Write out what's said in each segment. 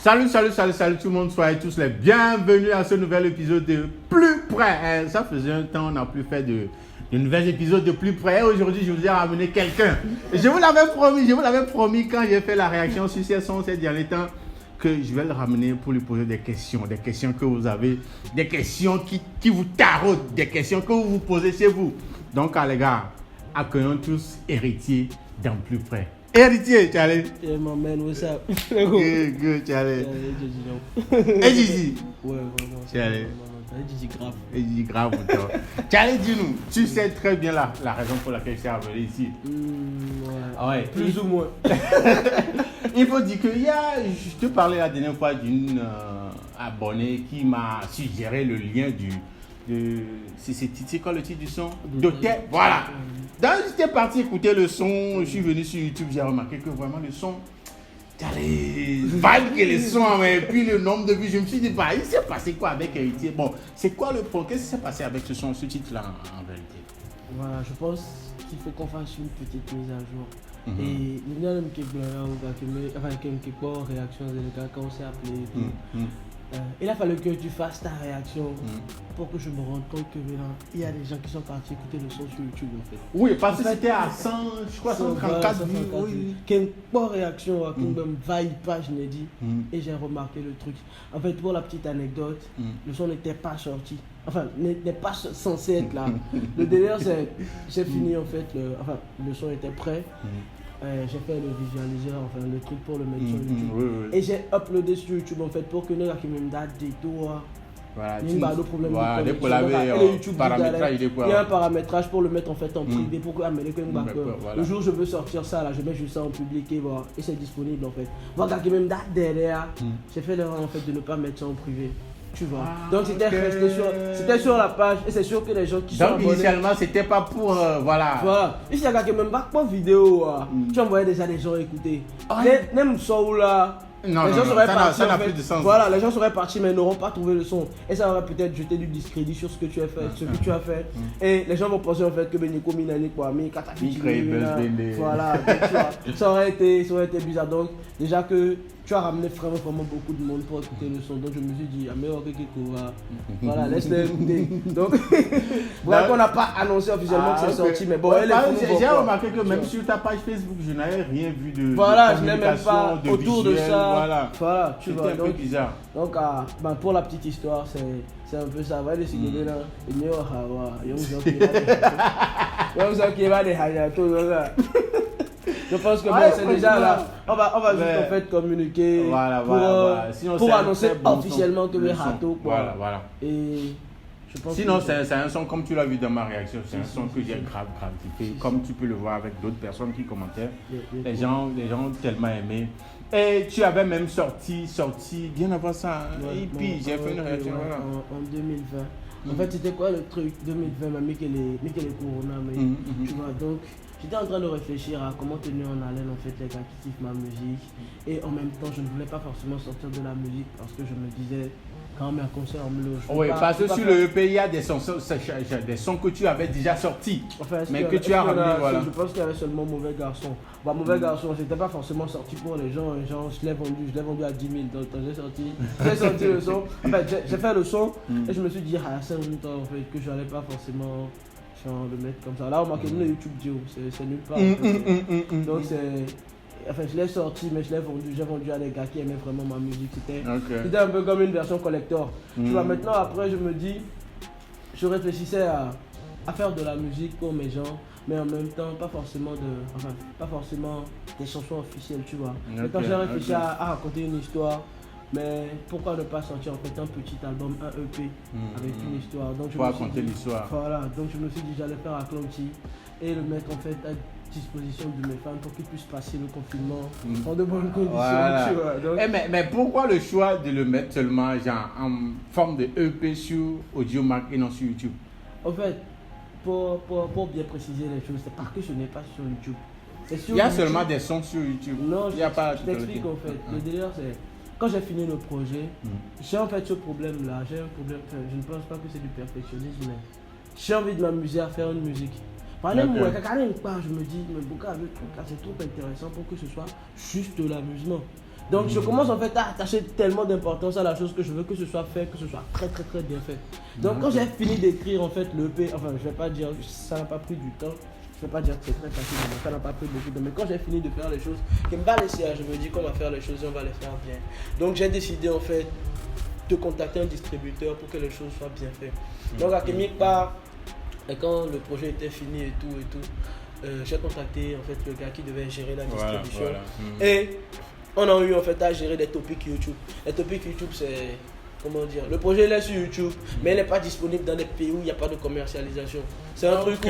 Salut tout le monde, soyez tous les bienvenus à ce nouvel épisode de Plus Près. Ça faisait un temps, on n'a plus fait de nouveaux épisodes de Plus Près. Aujourd'hui, je vous ai ramené quelqu'un. Je vous l'avais promis quand j'ai fait la réaction sur ces sons ces derniers temps, que je vais le ramener pour lui poser des questions que vous avez, des questions qui vous taraudent, des questions que vous vous posez chez vous. Donc, les gars, accueillons tous Héritier dans Plus Près. Héritier, Charlie. Yeah, my man, what's up? Good, Charlie. Et Gigi. Ouais, vraiment. Charlie. Gigi grave. Et Gigi grave pour toi. Charlie, dis-nous, tu sais très bien la raison pour laquelle je suis arrivé ici. Ouais. Ouais. Plus ou moins. Il faut dire que je te parlais la dernière fois d'une abonnée qui m'a suggéré le lien c'est quoi le titre du son? D'hôtel. Voilà. Donc j'étais parti écouter le son, je suis venu sur YouTube, j'ai remarqué que vraiment le son, que les sons, et puis le nombre de vues, je me suis dit, il s'est passé quoi avec Héritier? Bon, c'est quoi le point? Qu'est-ce qui s'est passé avec ce son, ce titre-là en vérité? Voilà, je pense qu'il faut qu'on fasse une petite mise à jour. Et il y a même qui est réaction des gars quand on s'est appelé. Il a fallu que tu fasses ta réaction pour que je me rende compte que maintenant, il y a des gens qui sont partis écouter le son sur YouTube en fait. Oui, parce que c'était à 100, je crois 134 vues. Oui. Quelle bonne réaction, même vaille page n'est dit. Et j'ai remarqué le truc. En fait, pour la petite anecdote, le son n'était pas sorti. Enfin, n'est pas censé être là. Le délire, c'est j'ai fini en fait, le son était prêt. J'ai fait le visualiseur, enfin le truc pour le mettre sur YouTube. Oui. Et j'ai uploadé sur YouTube en fait pour que nous qui me date des doigts. Voilà, il y a un problème il y a un paramétrage pour le mettre en fait en privé pour que le jour où je veux sortir ça là, je mets juste ça en public et voilà, et c'est disponible en fait. Voilà qui même date derrière. J'ai fait l'erreur en fait de ne pas mettre ça en privé. Tu vois. Donc c'était sur la page et c'est sûr que les gens qui sont abonnés. Donc initialement c'était pas pour voilà. Voilà. Ici il y a même pas de vidéo. Tu envoyais déjà des gens écouter. Même son là. Non, les gens seraient partis, ça n'a plus de sens. Voilà, les gens seraient partis mais n'auront pas trouvé le son. Et ça aurait peut-être jeté du discrédit sur ce que tu as fait, Et les gens vont penser en fait que Beniko Minani Kwame, voilà, ça aurait été bizarre. Donc déjà que tu as ramené vraiment beaucoup de monde pour écouter le son. Donc je me suis dit, voilà, laisse-les écouter. Donc, voilà qu'on n'a pas annoncé officiellement que c'est sorti, mais bon, j'ai remarqué que même sur ta page Facebook, je n'avais rien vu de voilà, je n'ai même pas autour de ça. Voilà, tu vois. Un peu bizarre. Donc, pour la petite histoire, c'est un peu ça. Va décider là. Je pense que c'est déjà là. On va juste en fait communiquer pour annoncer officiellement que le Hato. Voilà. Et sinon, c'est un son, comme tu l'as vu dans ma réaction, c'est un son que j'ai grave kiffé. Comme tu peux le voir avec d'autres personnes qui commentaient. Les gens ont tellement aimé. Et tu avais même sorti bien avant ça. Et puis j'ai fait une réaction. En 2020. En fait, c'était quoi le truc 2020, mais que les corona, tu vois. Donc, j'étais en train de réfléchir à comment tenir en haleine en fait les gars qui kiffent ma musique. Et en même temps, je ne voulais pas forcément sortir de la musique parce que je me disais, quand même un concert en me oui, parce que sur le EP, il y a des sons que tu avais déjà sortis, mais que tu as ramenés. Voilà. Je pense qu'il y avait seulement Mauvais Garçon. Mauvais Garçon, j'étais pas forcément sorti pour les gens. Je l'ai vendu à 10 000. Donc j'ai sorti le son. En fait, j'ai fait le son et je me suis dit, c'est longtemps en fait, que je n'allais pas forcément le mettre comme ça. Là, on m'a donné YouTube Dio, c'est nulle part. Donc enfin, je l'ai sorti, mais j'ai vendu à des gars qui aimaient vraiment ma musique. C'était un peu comme une version collector. Tu vois, maintenant, après, je réfléchissais à faire de la musique pour mes gens, mais en même temps, pas forcément des chansons officielles, tu vois. Mais quand j'ai réfléchi à raconter une histoire, mais pourquoi ne pas sortir en fait un petit album, un EP avec une histoire. Donc, pour raconter l'histoire. Voilà, donc je me suis dit j'allais faire un Clancy et le mettre en fait à disposition de mes fans pour qu'ils puissent passer le confinement en de bonnes conditions. Voilà. Tu vois, donc... mais pourquoi le choix de le mettre seulement genre, en forme de EP sur Audiomack et non sur YouTube? En fait, pour bien préciser les choses, c'est parce que ce n'est pas sur YouTube. Il y a seulement des sons sur YouTube. Non, il y a pas je t'explique en fait. Le délire c'est, quand j'ai fini le projet, j'ai en fait ce problème là, j'ai un problème, je ne pense pas que c'est du perfectionnisme, mais j'ai envie de m'amuser à faire une musique. Par exemple, je me dis, mais pourquoi avec tout ça, c'est trop intéressant pour que ce soit juste de l'amusement. Donc je commence en fait à attacher tellement d'importance à la chose que je veux que ce soit fait, que ce soit très très très bien fait. Donc quand j'ai fini d'écrire en fait le EP, enfin je vais pas dire ça n'a pas pris du temps, je vais pas dire que c'est très facile, mais ça n'a pas pris beaucoup de temps. Mais quand j'ai fini de faire les choses, qui me va laisser, je me dis qu'on va faire les choses et on va les faire bien. Donc j'ai décidé en fait de contacter un distributeur pour que les choses soient bien faites. Donc à quelque part, et quand le projet était fini et tout, j'ai contacté en fait le gars qui devait gérer la distribution. Et on a eu en fait à gérer des topics YouTube. Les topics YouTube, c'est comment dire, le projet il est sur YouTube, mais il n'est pas disponible dans des pays où il n'y a pas de commercialisation. C'est un truc où,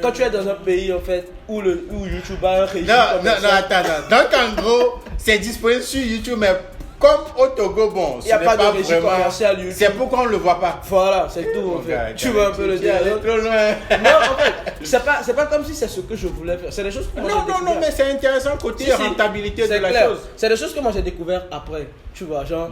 quand tu es dans un pays en fait où YouTube a un régime commercial. Non, attends. Donc en gros, c'est disponible sur YouTube, mais comme au Togo, bon, il n'y a pas de régime commercial YouTube. C'est pourquoi on ne le voit pas. Voilà, c'est tout en fait. Tu vois un peu le dire. Trop loin. Non, en fait, c'est pas comme si c'est ce que je voulais faire. C'est des choses que moi j'ai découvert. Non, mais c'est intéressant côté rentabilité de la chose. C'est des choses que moi j'ai découvert après. Tu vois, genre,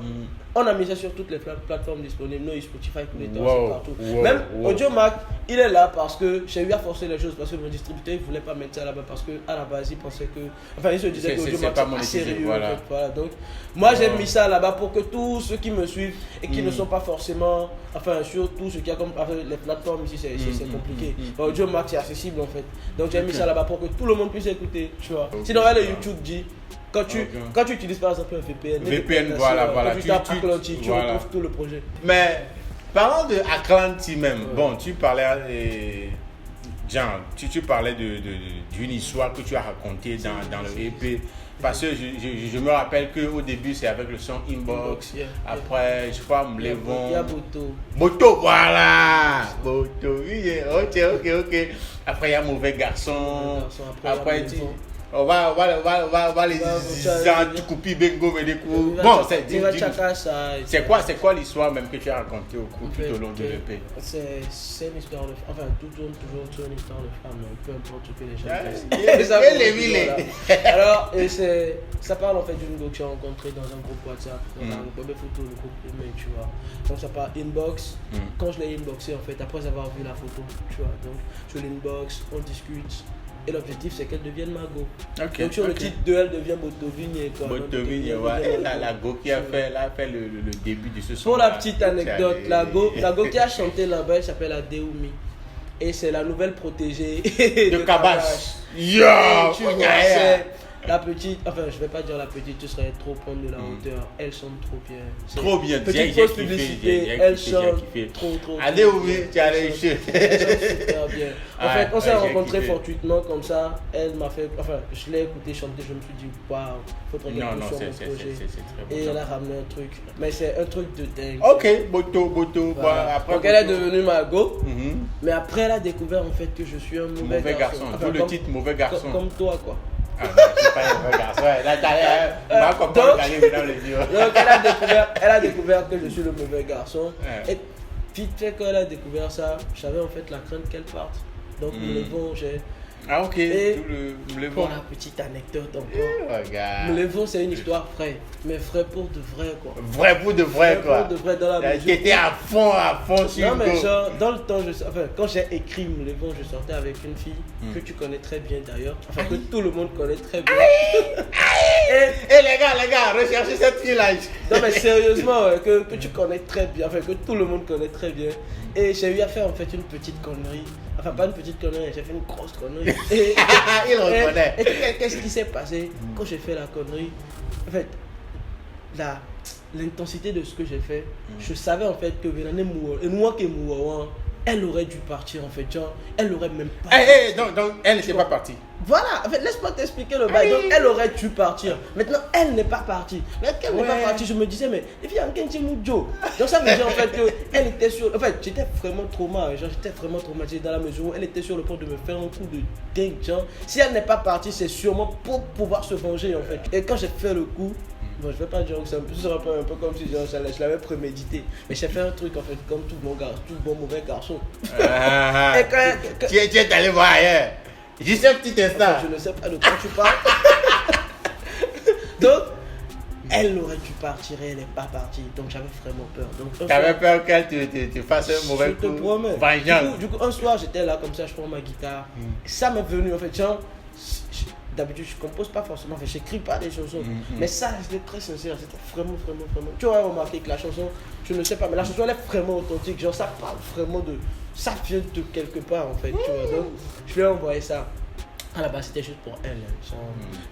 on a mis ça sur toutes les plateformes disponibles, no Spotify, tous les temps, c'est partout. Même Audiomack, il est là parce que j'ai eu à forcer les choses, parce que mon distributeur il voulait pas mettre ça là-bas, parce qu'à la base il pensait que. Enfin, il se disait que Audiomack c'est pas sérieux. Voilà. En fait, voilà. Donc, moi j'ai mis ça là-bas pour que tous ceux qui me suivent et qui ne sont pas forcément. Enfin, surtout ceux qui ont comme. Les plateformes ici, c'est compliqué. Audiomack c'est accessible en fait. Donc, j'ai mis ça là-bas pour que tout le monde puisse écouter, tu vois. Sinon, le YouTube dit. Quand tu utilises par exemple un VPN, voilà. Quand tu tapes Atlanti, tu retrouves tout le projet. Mais parlons de Atlanti même. Bon, tu parlais, Jean, tu parlais d'une histoire que tu as racontée dans le EP. Parce que je me rappelle qu'au début c'est avec le son Inbox. Après, je crois, Il y a Boto. Boto, voilà. Boto, oui, ok. Après, il y a Mauvais Garçon. Après, on va les anti-coupis bengo mais des coups. Bon, c'est quoi l'histoire même que tu as racontée tout au long de l'EP? C'est une histoire de enfin tout tourne toujours sur une histoire de femme, peu importe ce que les gens disent. Alors ça parle en fait d'une go que j'ai rencontrée dans un groupe WhatsApp, dans un groupe de photos, le groupe email, tu vois. Donc ça parle inbox. Quand je l'ai inboxé en fait, après avoir vu la photo, tu vois. Donc sur l'inbox, on discute. Et l'objectif c'est qu'elle devienne ma go. Donc sur le titre de elle devient Botovigne. Botovigne, ouais. La go qui a fait le début de ce son. Pour la petite anecdote, la go qui a chanté là-bas, elle s'appelle Adeoumi. Et c'est la nouvelle protégée de Kabash. Yo! Tu vois, c'est la petite, enfin je vais pas dire la petite, tu serais trop prendre de la hauteur. Elle chante trop bien. Trop bien. Petite fausse publicité, elle chante trop. Allez oui, tu as réussi. Elle chante super bien. En fait, on s'est rencontrés fortuitement comme ça. Elle m'a fait, enfin je l'ai écouté chanter, je me suis dit waouh, faut regarder sur mon projet. Et elle a ramené un truc, mais c'est un truc de dingue. Ok, Boto. Voilà. Donc elle est devenue ma go, mais après elle a découvert en fait que je suis un mauvais garçon. D'où le titre Mauvais Garçon. Comme toi quoi. Ah, je suis pas un mauvais garçon. Là, donc elle a découvert que je suis le mauvais garçon. Et vite fait quand elle a découvert ça, j'avais en fait la crainte qu'elle parte. Donc Moulevon, j'ai. Ah ok, et tout le Moulevon. Pour la petite anecdote encore. Moulevon c'est une histoire vraie, mais vrai pour de vrai quoi. Vrai pour de vrai quoi. Vrai pour de vrai dans la mesure. Qui était à fond sur. Non mais genre dans le temps, quand j'ai écrit Moulevon, je sortais avec une fille que tu connais très bien d'ailleurs, enfin que tout le monde connaît très bien. Et les gars, recherchez cette fille là. Non mais sérieusement, que tu connais très bien, enfin que tout le monde connaît très bien. Et j'ai eu à faire en fait une petite connerie. Enfin pas une petite connerie, j'ai fait une grosse connerie. Il reconnaît. Et qu'est-ce qui s'est passé quand j'ai fait la connerie? En fait, l'intensité de ce que j'ai fait, je savais en fait que Vénané Mouo, et moi qui est Mouo, elle aurait dû partir en fait, genre, elle aurait même pas. Donc elle n'était pas partie. Voilà, en fait, laisse-moi t'expliquer le bail. Donc elle aurait dû partir. Maintenant, elle n'est pas partie. Mais qu'elle n'est pas partie, je me disais, mais les filles en Kenji Moudjo. Donc ça veut dire en fait qu'elle était sur. En fait, j'étais vraiment traumatisé dans la mesure où elle était sur le point de me faire un coup de dingue. Genre, si elle n'est pas partie, c'est sûrement pour pouvoir se venger en fait. Et quand j'ai fait le coup. Bon, je vais pas dire que ce sera un peu comme si je l'avais prémédité. Mais j'ai fait un truc en fait, comme tout bon mauvais garçon. Et quand tu es allé voir ailleurs. Juste un petit instant. Enfin, je ne sais pas de quoi tu parles. Donc, elle aurait dû partir et elle n'est pas partie. Donc, j'avais vraiment peur. Tu avais peur qu'elle te fasse un mauvais coup. Je te promets. Du coup, un soir, j'étais là comme ça, je prends ma guitare. Ça m'est venu en fait, genre. d'habitude, je compose pas forcément, enfin, j'écris pas des chansons. Mais ça, c'était très sincère, c'était vraiment. Tu aurais remarqué que la chanson, je ne sais pas, mais la chanson, elle est vraiment authentique. Genre, ça parle vraiment de. Ça vient de quelque part, en fait, tu vois. Donc, je lui ai envoyé ça. À la base, c'était juste pour elle.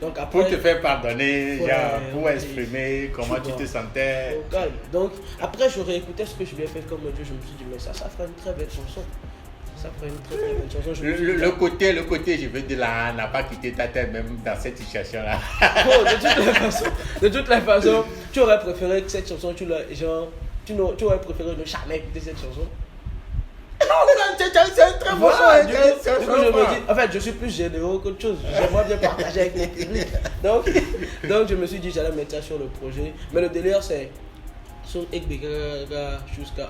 Donc, après, pour te faire pardonner, ouais, genre, pour exprimer comment tu te sentais. Donc, après, j'aurais écouté ce que je lui ai fait comme audio. Je me suis dit, mais ça ferait une très belle chanson. Ça ferait une très belle chanson. Le côté, je veux dire, là, n'a pas quitté ta tête, même dans cette situation-là. Bon, de toute la façon, tu aurais préféré que cette chanson, tu aurais préféré ne jamais écouter cette chanson. Non, c'est un très beau choix. Du coup, je me dis, en fait, je suis plus généreux qu'autre chose. J'aimerais bien partager avec le public. Donc, je me suis dit, j'allais mettre ça sur le projet. Mais le délire, c'est sur Ekbega jusqu'à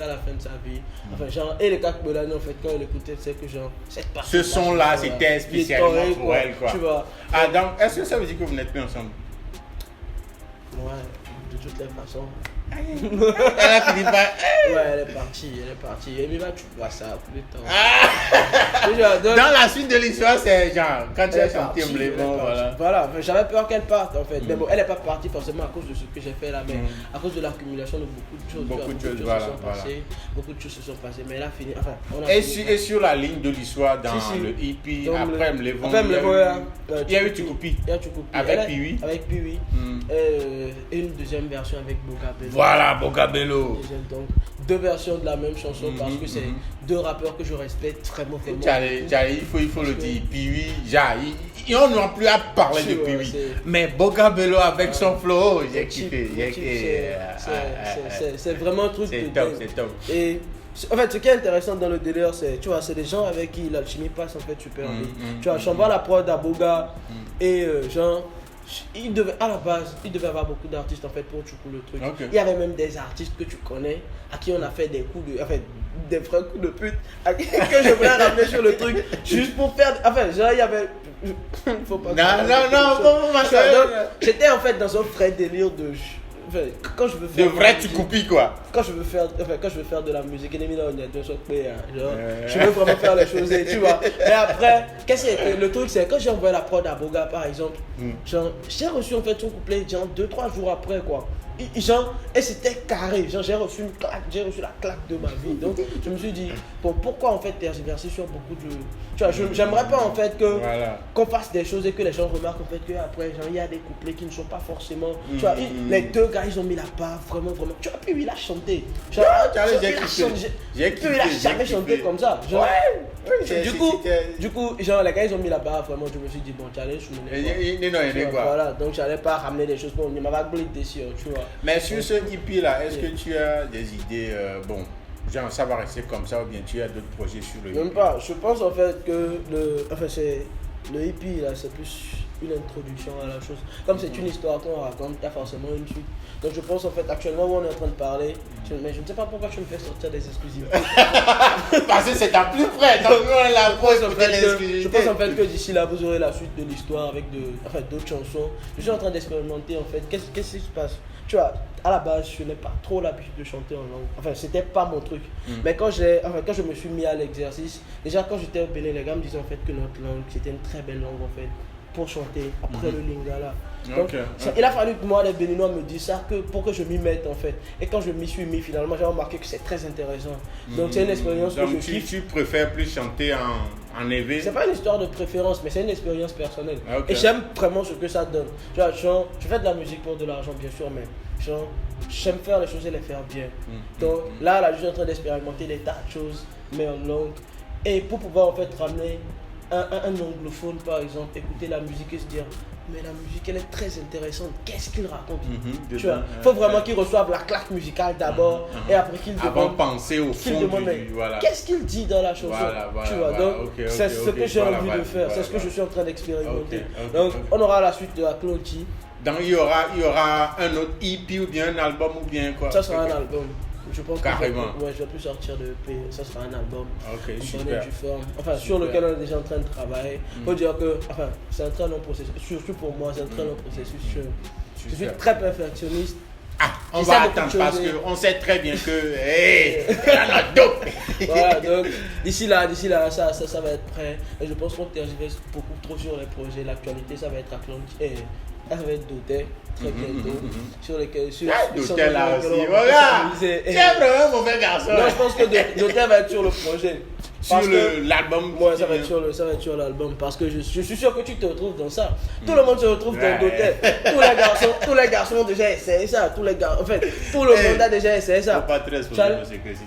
la fin de sa vie. Enfin, genre, et les Kakbelani, en fait, quand elle écoutait, c'est que genre, cette partie. Ce son-là, c'était spécialement pour elle, quoi. Tu vois. Ah, donc, est-ce que ça veut dire que vous n'êtes plus ensemble? Ouais, de toutes les façons. Elle a fini par. Ouais, elle est partie. Et Miva, tu vois ça plus tard. Dans la suite de l'histoire, c'est genre, quand tu as chanté Mblément, voilà. Voilà, j'avais peur qu'elle parte en fait. Mais bon, elle n'est pas partie forcément à cause de ce que j'ai fait là, mais à cause de l'accumulation de beaucoup de choses. Beaucoup de choses se sont passées, mais elle a fini. Enfin, et sur la ligne de l'histoire, dans le hippie, après Mblément, il y a eu Tukupi. Avec Piwi. Avec Piwi. Et une deuxième version avec Bogabello. Voilà, Bogabello. Donc, deux versions de la même chanson parce que c'est deux rappeurs que je respecte vraiment. Il faut le dire. Piwi, on n'a plus à parler de Piwi. Mais Bogabello avec son flow, j'ai kiffé. C'est vraiment un truc de top, c'est top. Et en fait, ce qui est intéressant dans le délire, c'est des gens avec qui l'alchimie passe en fait super bien. Tu vois, j'envoie la prod à Boga et genre. À la base, il devait avoir beaucoup d'artistes en fait pour Tchoukou le truc. Il y avait même des artistes que tu connais à qui on a fait des vrais coups de pute que je voulais ramener sur le truc juste pour faire. Enfin, genre il y avait. Faut pas. J'étais en fait dans un vrai délire de. Quand je veux faire de vrai tu copies quoi. Quand je veux faire de la musique, je veux vraiment faire les choses, tu vois. Mais après, qu'est-ce que le truc c'est quand j'ai envoyé la prod à Boga par exemple, genre j'ai reçu en fait son couplet genre 2-3 jours après quoi. Et c'était carré, genre j'ai reçu la claque de ma vie. Donc je me suis dit bon, pourquoi en fait tergiverser sur beaucoup de, tu vois, j'aimerais pas en fait qu'on fasse des choses et que les gens remarquent en fait que après genre il y a des couplets qui ne sont pas forcément, tu vois, les deux gars ils ont mis la part vraiment. Tu vois, puis il a chanté. Genre, il a jamais chanté comme ça. Genre, du coup, genre les gars ils ont mis la barre vraiment. Je me suis dit bon, j'allais voilà, donc j'allais pas ramener des choses pour on m'avait glissé dessus, tu vois. Mais sur ce hippie là, est-ce que tu as des idées genre ça va rester comme ça ou bien tu as d'autres projets sur le hippie? Même pas, je pense en fait que le hippie là c'est plus une introduction à la chose. Comme c'est une histoire qu'on raconte, il y a forcément une suite. Donc je pense en fait actuellement où on est en train de parler, mais je ne sais pas pourquoi tu me fais sortir des exclusivités. Parce que c'est ta plus près, donc je pense en fait que d'ici là vous aurez la suite de l'histoire avec d'autres chansons. Je suis en train d'expérimenter en fait, qu'est-ce qui se passe. Tu vois, à la base, je n'ai pas trop l'habitude de chanter en langue. Enfin, c'était pas mon truc. Mais quand je me suis mis à l'exercice, déjà quand j'étais au Bénin, les gars me disaient en fait que notre langue, c'était une très belle langue en fait, pour chanter après le lingala. Donc, il a fallu que moi, les Béninois me disent ça pour que je m'y mette en fait. Et quand je m'y suis mis, finalement, j'ai remarqué que c'est très intéressant. Donc, c'est une expérience que je kiffe. Tu préfères plus chanter en éveil? C'est pas une histoire de préférence, mais c'est une expérience personnelle. Et j'aime vraiment ce que ça donne. Tu vois, je fais de la musique pour de l'argent, bien sûr, mais j'aime faire les choses et les faire bien. Donc là, je suis en train d'expérimenter des tas de choses, mais en langue. Et pour pouvoir en fait ramener un anglophone, par exemple, écouter la musique et se dire mais la musique elle est très intéressante, qu'est-ce qu'il raconte? Tu vois, il faut vraiment qu'il reçoive la claque musicale d'abord et après qu'il demande. Avant de penser au fond voilà. Qu'est-ce qu'il dit dans la chanson? Tu vois, donc c'est ce que j'ai envie de faire, c'est ce que je suis en train d'expérimenter. Donc on aura la suite de la Clonty. Donc il y aura un autre EP ou bien un album ou bien quoi? Ça sera un album. Je pense carrément. Que je vais plus sortir de EP, ça sera un album. Ok, super. Sur lequel on est déjà en train de travailler. Faut dire que, c'est un très long processus. Surtout pour moi, c'est un très long processus. Je suis très perfectionniste. On J'essaie va beaucoup de attendre parce choses, qu'on sait très bien que. Hey, elle en a d'autres. Voilà, donc d'ici là, ça va être prêt. Et je pense qu'on tergiverse beaucoup trop sur les projets. L'actualité, ça va être Atlantique. Ça va être Doté, très bientôt. Sur lesquels. Doté là aussi. Regarde, tu es vraiment un mauvais garçon. Non, je pense que Doté va être sur le projet. Sur l'album. Ouais, ça va être sur l'album parce que je suis sûr que tu te retrouves dans ça. Tout le monde se retrouve dans Doté. Tous les garçons ont déjà essayé ça. Tout le monde a déjà essayé ça. Pas très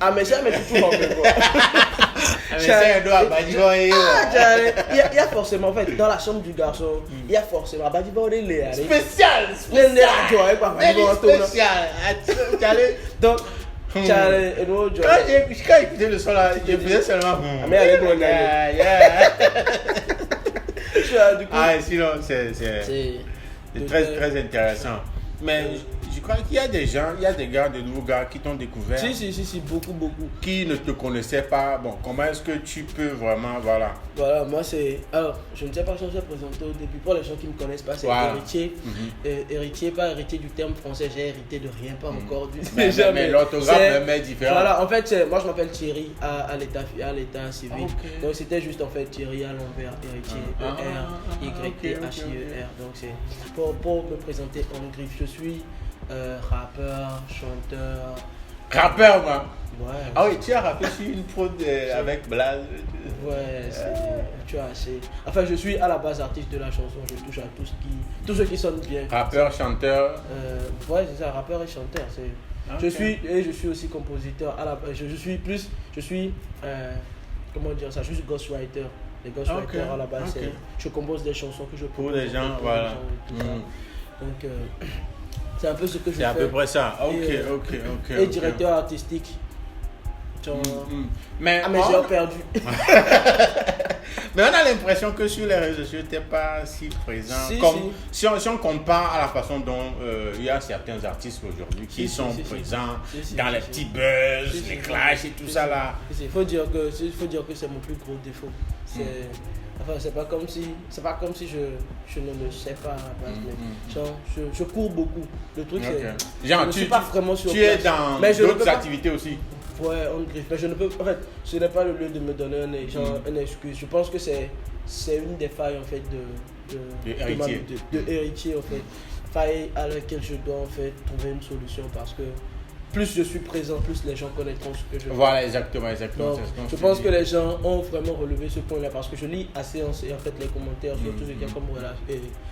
Ah, mais ça, mais tu trouves en fait quoi. Il y a forcément, en fait, dans la chambre du garçon, il y a forcément. Spécial. Donc, quand j'ai écouté le son là, je faisais seulement. mais elle est bonne. Sinon, c'est très intéressant. Mais je crois qu'il y a des gens, des nouveaux gars qui t'ont découvert. Si, beaucoup. Qui ne te connaissaient pas. Bon, comment est-ce que tu peux vraiment, Voilà, moi c'est. Alors, je ne sais pas si je vais présenter au début. Pour les gens qui ne me connaissent pas, c'est héritier. Héritier, pas héritier du terme français, j'ai hérité de rien, pas encore du. Mais l'orthographe même est différent. Voilà, en fait, moi je m'appelle Thierry à l'état civil. Okay. Donc c'était juste en fait Thierry à l'envers, héritier, E-R-Y-T-H-I-E-R. Donc c'est pour me présenter en griffe. Je suis rappeur, chanteur. Rappeur, moi. Ouais. Ah oui, tu as rappé sur une prod avec Blaze. Ouais, tu as assez. Enfin, je suis à la base artiste de la chanson. Je touche à tout ce qui sonne bien. Rappeur, chanteur. Ouais, c'est ça, rappeur et chanteur. Okay. Je suis aussi compositeur. Je suis comment dire ça? Je suis ghostwriter. Les ghostwriters à la base, je compose des chansons que je pour les gens, voilà. Donc, c'est un peu ce que je fais. C'est à peu près ça. Ok. Et directeur artistique. Mais j'ai perdu. Mais on a l'impression que sur les réseaux sociaux, tu n'es pas si présent. Si on compare à la façon dont il y a certains artistes aujourd'hui qui sont présents dans les petits buzz, les clashs et tout ça là. Il faut dire que c'est mon plus gros défaut. Enfin, c'est pas comme si je ne le sais pas à la base, mais je cours beaucoup. Le truc c'est genre, je ne suis pas vraiment sur tu es dans d'autres activités aussi. Ouais, on griffe. Mais je ne peux. En fait, ce n'est pas le lieu de me donner une excuse. Je pense que c'est une des failles en fait de héritier en fait. Faille à laquelle je dois en fait trouver une solution parce que plus je suis présent, plus les gens connaîtront ce que je fais. Voilà, exactement. Donc, je pense que les gens ont vraiment relevé ce point-là parce que je lis assez en fait les commentaires sur tout ce qu'il y a comme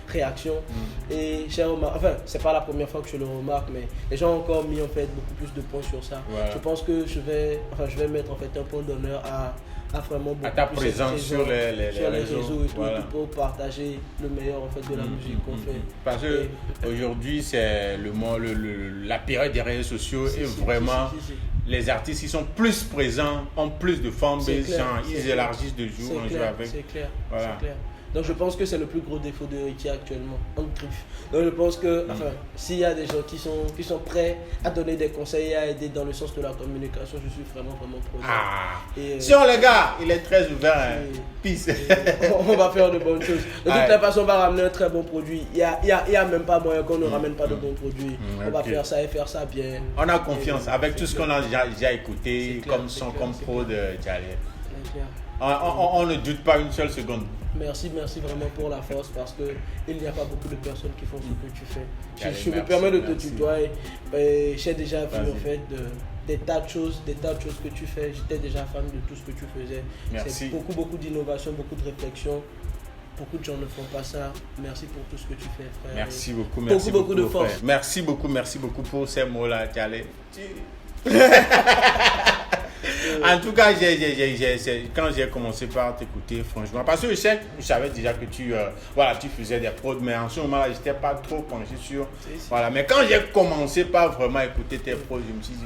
réaction. Et j'ai remarqué, enfin, c'est pas la première fois que je le remarque, mais les gens ont encore mis en fait beaucoup plus de points sur ça. Voilà. Je pense que je vais mettre en fait un point d'honneur à vraiment beaucoup à ta présence sur les réseaux et tout, voilà. Pour partager le meilleur en fait de la musique qu'on fait. Parce que aujourd'hui c'est la période des réseaux sociaux et vraiment les artistes qui sont plus présents ont plus de fanbase, ils élargissent de jour en jour avec. C'est clair. Donc je pense que c'est le plus gros défaut de héritier actuellement, en griffe. Donc je pense que s'il y a des gens qui sont prêts à donner des conseils et à aider dans le sens de la communication, je suis vraiment preneur. Sur les gars, il est très ouvert. Peace. On va faire de bonnes choses. De toute la façon, on va ramener un très bon produit. Il y a même pas moyen qu'on ne ramène pas de bons produits. On va faire ça et faire ça bien. On a confiance avec tout ce qu'on a déjà écouté, comme son comme pro de Djalé. On ne doute pas une seule seconde. Merci vraiment pour la force parce qu'il n'y a pas beaucoup de personnes qui font ce que tu fais. Je me permets de te tutoyer. J'ai déjà vu en fait des tas de choses que tu fais. J'étais déjà fan de tout ce que tu faisais. Merci. C'est beaucoup d'innovation, beaucoup de réflexion. Beaucoup de gens ne font pas ça. Merci pour tout ce que tu fais, frère. Merci beaucoup. Beaucoup de force. Merci beaucoup pour ces mots-là, Djalé. En tout cas, quand j'ai commencé par t'écouter, franchement, parce que je savais déjà que tu faisais des prods, mais en ce moment-là, je n'étais pas trop penché sur. Voilà, mais quand j'ai commencé par vraiment écouter tes prods, je me suis dit,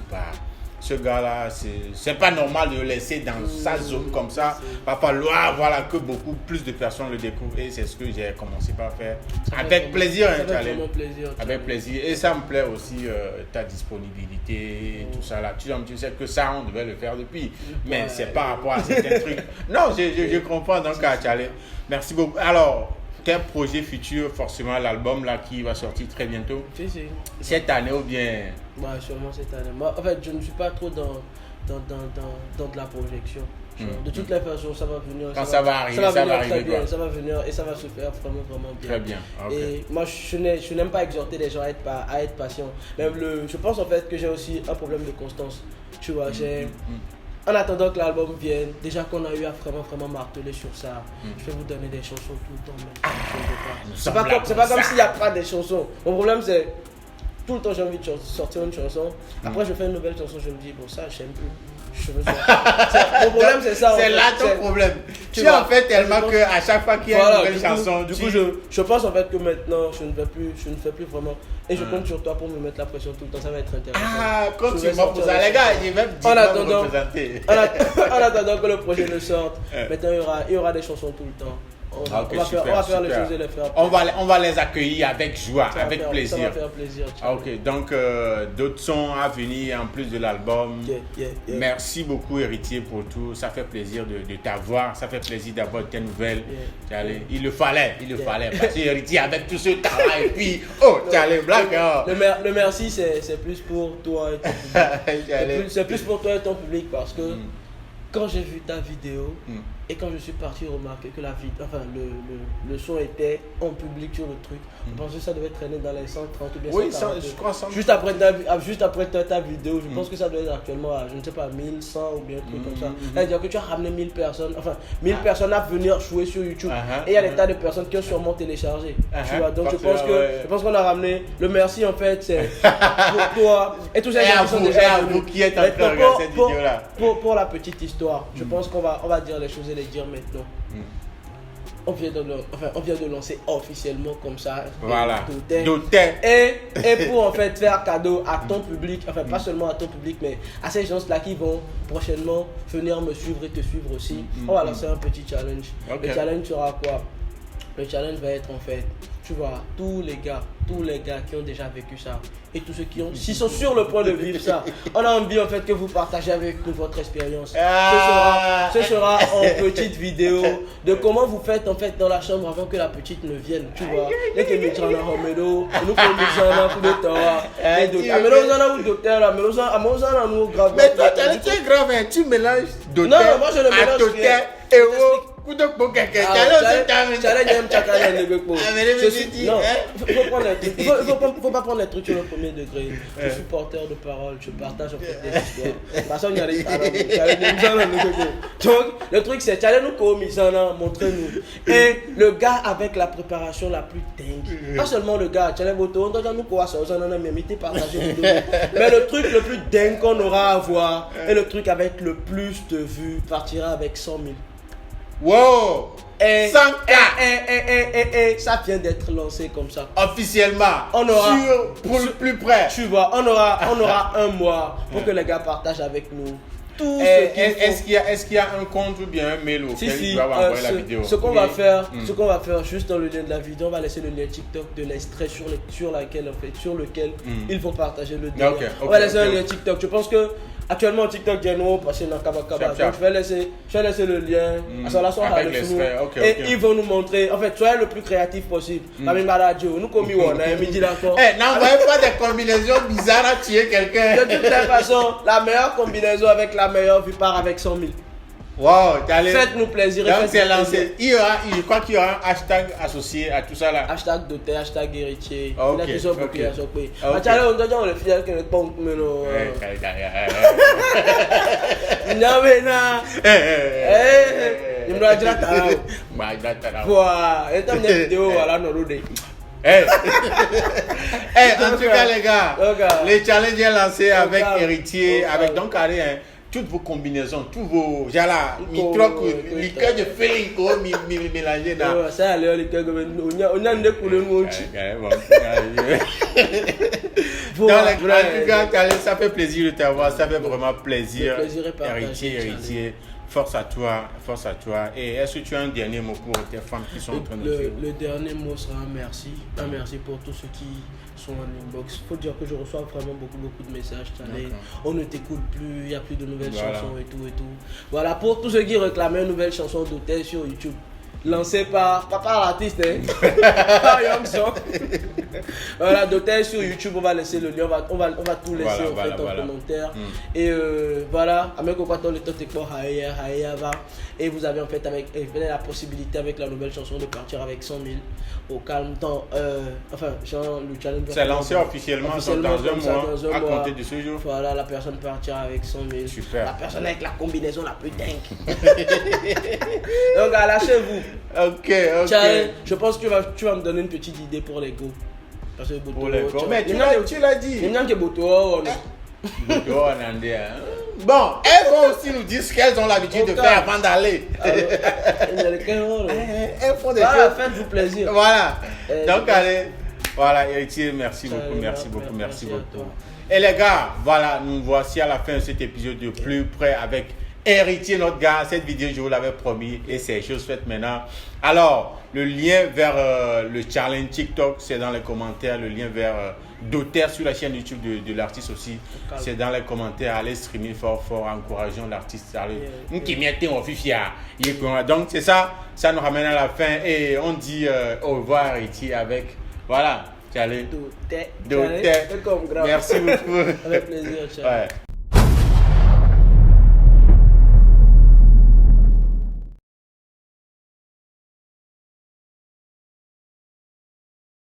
ce gars-là, c'est pas normal de le laisser dans sa zone comme ça. Il va falloir que beaucoup plus de personnes le découvrent. Et c'est ce que j'ai commencé par faire. Avec plaisir, avec plaisir. Et ça me plaît aussi ta disponibilité, tout ça là. Tu sais que ça, on devait le faire depuis. Mais c'est par rapport à certains trucs. Non, je comprends donc à Tchalé. Merci beaucoup. Alors, quel projet futur, forcément l'album là qui va sortir très bientôt? Si. Cette année ou bien? Bah, sûrement cette année. Moi, en fait, je ne suis pas trop dans de la projection. De toutes les façons, ça va venir. Quand ça va arriver, ça va arriver très bien. Ça va venir et ça va se faire vraiment, vraiment bien. Très bien. Okay. Et moi, je n'aime pas exhorter les gens à être patients. Même je pense en fait que j'ai aussi un problème de constance. Tu vois, en attendant que l'album vienne, déjà qu'on a eu à vraiment marteler sur ça, je vais vous donner des chansons tout le temps. C'est pas comme s'il n'y a pas des chansons. Mon problème c'est tout le temps j'ai envie de sortir une chanson. Après je fais une nouvelle chanson, je me dis bon ça j'aime plus. Mon problème c'est ça. C'est là ton problème. Tu en fais tellement qu'à chaque fois qu'il y a une nouvelle chanson. Du coup je pense en fait que maintenant je ne fais plus vraiment. Et je compte sur toi pour me mettre la pression tout le temps, ça va être intéressant. Ah, quand tu m'as pour ça, les gars, il va me représenter. En attendant que le projet ne sorte, maintenant il y aura des chansons tout le temps. On va faire les choses et les faire. On va les accueillir avec joie, avec plaisir. Ça va faire plaisir. Ok, donc d'autres sons à venir en plus de l'album. Yeah. Merci beaucoup Héritier pour tout. Ça fait plaisir de t'avoir. Ça fait plaisir d'avoir tes nouvelles. Yeah. Il le fallait. Parce que Héritier avec tout ce talent et puis blague. Le merci c'est plus pour toi et ton public. C'est plus pour toi et ton public parce que quand j'ai vu ta vidéo et quand je suis parti remarquer que le son était en public sur le truc, je pensais que ça devait traîner dans les 130 ou bien 140. Oui, je crois ça. Juste après ta vidéo, je pense que ça doit être actuellement à, je ne sais pas, 1100 ou bien un truc comme ça. C'est-à-dire que tu as ramené 1000 personnes, 1000 personnes à venir jouer sur YouTube. Et il y a des tas de personnes qui ont sûrement téléchargé. Tu vois, donc je pense qu'on a ramené. Le merci en fait, c'est pour toi et tous ces gens qui sont déjà venus. Qui êtes en train de regarder cette vidéo-là. Pour la petite histoire, je pense qu'on va dire les choses et les dire maintenant. On vient de lancer officiellement comme ça. Voilà. Doté. Et pour en fait faire cadeau à ton public, pas seulement à ton public, mais à ces gens-là qui vont prochainement venir me suivre et te suivre aussi. On va lancer un petit challenge. Okay. Le challenge sera quoi? Le challenge va être en fait, tu vois, tous les gars qui ont déjà vécu ça et tous ceux qui sont sur le point de vivre ça, on a envie en fait que vous partagez avec nous votre expérience. Ce sera en petite vidéo de comment vous faites en fait dans la chambre avant que la petite ne vienne, tu vois. Dès que nous sommes en Homedo, nous sommes en coup de temps. Mais toi, tu es grave, tu mélanges d'auteur. Non, moi je le mélange. Et coup de poker, il faut pas prendre les trucs sur le premier degré. Je suis porteur de parole, je partage en fait des histoires. Donc le truc c'est montrez-nous. Et le gars avec la préparation la plus dingue, pas seulement le gars, mais le truc le plus dingue qu'on aura à voir et le truc avec le plus de vues partira avec 100 000. Wow! 100K! Ça vient d'être lancé comme ça. Officiellement. On aura pour le plus près. Tu vois, on aura un mois pour que les gars partagent avec nous. Est-ce qu'il y a un compte ou bien un mail auquel tu vas envoyer la vidéo? Ce qu'on va faire, juste dans le lien de la vidéo, on va laisser le lien TikTok de l'extrait sur lequel ils vont partager le lien. On va laisser un lien TikTok. Je pense que actuellement TikTok j'ai nous passé dans Kabakaba. Donc je vais laisser le lien. Avec l'extrait. Et ils vont nous montrer. En fait, soyez le plus créatif possible. Nous comme on a midi d'accord. N'envoyez pas des combinaisons bizarres à tuer quelqu'un. De toutes les façons, la meilleure combinaison avec la meilleure vue part avec 100 000. Wow, faites-nous plaisir. Donc c'est lancé. Je crois qu'il y aura un hashtag associé à tout ça là. Hashtag doté, hashtag héritier. Ok. En tout cas les gars, le challenge est lancé avec héritier, avec donc toutes vos combinaisons, tous vos liqueurs de feeling mélangés là. Ça allait liqueur on a une couleur en tout cas, ça fait plaisir de t'avoir, ça fait vraiment plaisir. Héritier. Force à toi. Et est-ce que tu as un dernier mot pour tes femmes qui sont en train de suivre? Le dernier mot sera un merci. Un merci pour tous ceux qui sont en inbox. Il faut dire que je reçois vraiment beaucoup de messages. On ne t'écoute plus, il n'y a plus de nouvelles chansons et tout. Voilà, pour tous ceux qui réclamaient une nouvelle chanson d'hôtel sur YouTube. lancé pas par l'artiste, hein, par Young Song. Voilà, Doter sur YouTube, on va laisser le lien, on va tout laisser en commentaire. Et voilà, avec Okwato, le Totekbo Haïa va. Et vous avez en fait la possibilité avec la nouvelle chanson de partir avec 100 000 au calme temps. Genre le challenge. C'est lancé officiellement dans un mois à compter de ce jour. Voilà, la personne partira avec 100 000. Super. La personne avec la combinaison la plus dingue. Donc, lâchez-vous. Ok. Tiens, je pense que tu vas me donner une petite idée pour les go. Parce que pour les go. Mais tu l'as dit. Il y a que Boto. Bon, elles vont aussi nous dire ce qu'elles ont l'habitude de faire avant d'aller. Elles font des choses. Faites-vous plaisir. Voilà. Donc, allez. Voilà, Héritier, merci beaucoup. Et les gars, voilà, nous voici à la fin de cet épisode de Plus Près avec Héritier, notre gars. Cette vidéo, je vous l'avais promis et c'est chose faite maintenant. Alors, le lien vers le challenge TikTok, c'est dans les commentaires. Le lien vers Doter sur la chaîne YouTube de l'artiste aussi, c'est dans les commentaires. Allez streamer fort, encourageons l'artiste. Donc, c'est ça, ça nous ramène à la fin et on dit au revoir, Héritier, avec, voilà, Doter. Merci beaucoup. Avec plaisir, ciao. Ouais.